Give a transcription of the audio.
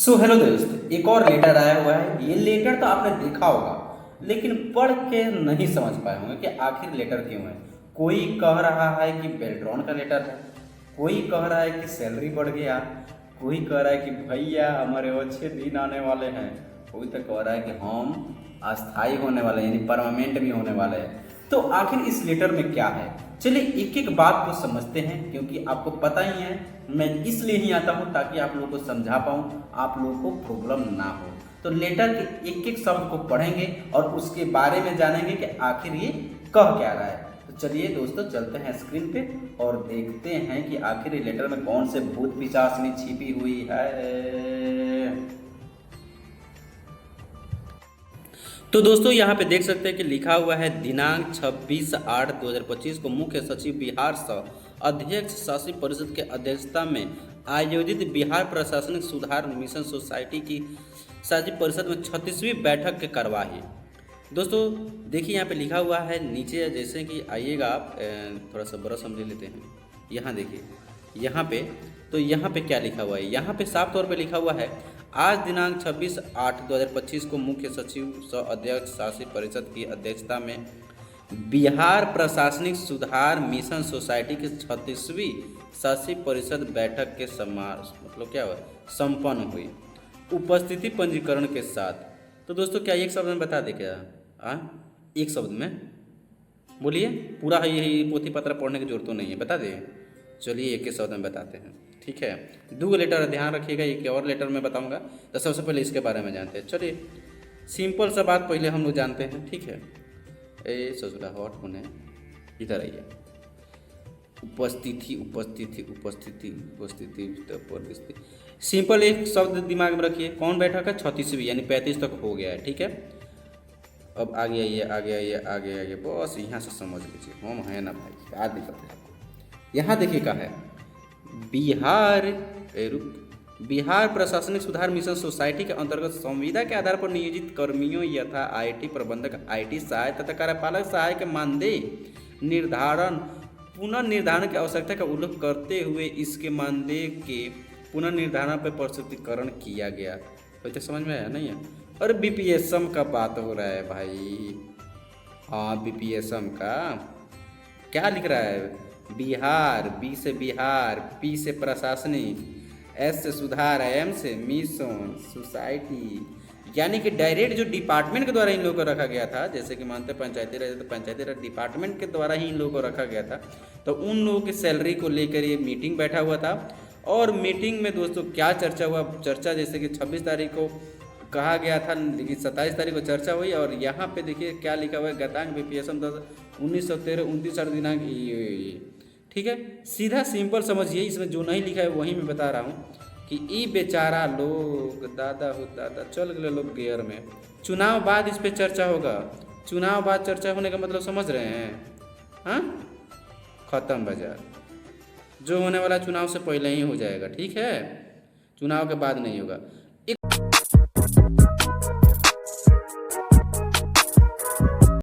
Hello दोस्त, एक और लेटर आया हुआ है। ये लेटर तो आपने देखा होगा, लेकिन पढ़ के नहीं समझ पाए होंगे कि आखिर लेटर क्यों है। कोई कह रहा है कि बेल्ट्रॉन का लेटर है, कोई कह रहा है कि सैलरी बढ़ गया, कोई कह रहा है कि भैया हमारे अच्छे दिन आने वाले हैं, कोई तो कह रहा है कि हम अस्थाई होने वाले हैं, यानी परमानेंट भी होने वाले हैं। तो आखिर इस लेटर में क्या है, चलिए एक एक बात को समझते हैं, क्योंकि आपको पता ही है मैं इसलिए ही आता हूँ ताकि आप लोगों को समझा पाऊँ, आप लोगों को प्रॉब्लम ना हो। तो लेटर के एक एक शब्द को पढ़ेंगे और उसके बारे में जानेंगे कि आखिर ये कह क्या रहा है। तो चलिए दोस्तों, चलते हैं स्क्रीन पे और देखते हैं कि आखिर ये लेटर में कौन से भूत पिशाचनी छिपी हुई है। तो दोस्तों यहाँ पे देख सकते हैं कि लिखा हुआ है दिनांक 26/8/2025 को मुख्य सचिव बिहार सह अध्यक्ष शासी परिषद के अध्यक्षता में आयोजित बिहार प्रशासनिक सुधार मिशन सोसाइटी की शासी परिषद में 36वीं बैठक की कार्यवाही। दोस्तों देखिए यहाँ पे लिखा हुआ है नीचे, जैसे कि आइएगा आप थोड़ा सा बड़ा समझ लेते हैं। यहाँ देखिए यहाँ पे, तो यहाँ पे क्या लिखा हुआ है, यहाँ पे साफ तौर पे लिखा हुआ है आज दिनांक 26/8/2025 को मुख्य सचिव सह अध्यक्ष शासी परिषद की अध्यक्षता में बिहार प्रशासनिक सुधार मिशन सोसाइटी की 36वीं शासी परिषद बैठक के मतलब क्या हुआ, संपन्न हुई उपस्थिति पंजीकरण के साथ। तो दोस्तों क्या एक शब्द में बता दे क्या? एक शब्द में बोलिए, पूरा है यही पोथी पत्र पढ़ने की जरूरत तो नहीं है, बता दे। चलिए एक शब्द में बताते हैं, ठीक है। दो लेटर ध्यान रखिएगा, एक और लेटर में बताऊंगा। तो सबसे पहले इसके बारे में जानते हैं। चलिए सिंपल सा बात पहले हम लोग जानते हैं, ठीक है। ए ससुरा हॉट होने इधर आइए। उपस्थिति उपस्थिति उपस्थिति उपस्थिति, सिंपल एक शब्द दिमाग में रखिए। कौन बैठक है? 36वीं, यानी 35 तक हो गया है, ठीक है। अब आगे आइए आगे आइए आगे आइए, बस यहाँ से समझ लीजिए हम है ना भाई, क्या दिक्कत है आपको। यहाँ देखिए क्या है, बिहार प्रशासनिक सुधार मिशन सोसाइटी के अंतर्गत संविदा के आधार पर नियोजित कर्मियों यथा आईटी प्रबंधक, आईटी सहायक तथा कार्यपालक सहायक मानदेय निर्धारण पुनर्निर्धारण की आवश्यकता का उल्लेख करते हुए इसके मानदेय के पुनर्निर्धारण पर प्रस्तुतिकरण किया गया। तो समझ में आया नहीं है? और बीपीएसएम का बात हो रहा है भाई। हाँ बीपीएसएम का क्या लिख रहा है? बिहार, बी से बिहार, पी से प्रशासनिक, एस से सुधार, एम से मिशन सोसाइटी, यानी कि डायरेक्ट जो डिपार्टमेंट के द्वारा इन लोगों को रखा गया था। जैसे कि मानते पंचायती राज, तो पंचायती राज डिपार्टमेंट के द्वारा ही इन लोगों को रखा गया था। तो उन लोगों की सैलरी को लेकर ये मीटिंग बैठा हुआ था। और मीटिंग में दोस्तों क्या चर्चा हुआ? चर्चा जैसे कि 26 तारीख को कहा गया था, लेकिन 27 तारीख को चर्चा हुई। और यहाँ पे देखिए क्या लिखा हुआ है, गतांक बीपीएसएम 1913 29 दिनांक, ठीक है। सीधा सिंपल समझिए, इसमें जो नहीं लिखा है वही मैं बता रहा हूँ कि ई बेचारा लोग दादा हो दादा चल गए लोग गेयर में। चुनाव बाद इस पे चर्चा होगा। चुनाव बाद चर्चा होने का मतलब समझ रहे हैं? हाँ, खत्म बाजार। जो होने वाला चुनाव से पहले ही हो जाएगा, ठीक है, चुनाव के बाद नहीं होगा।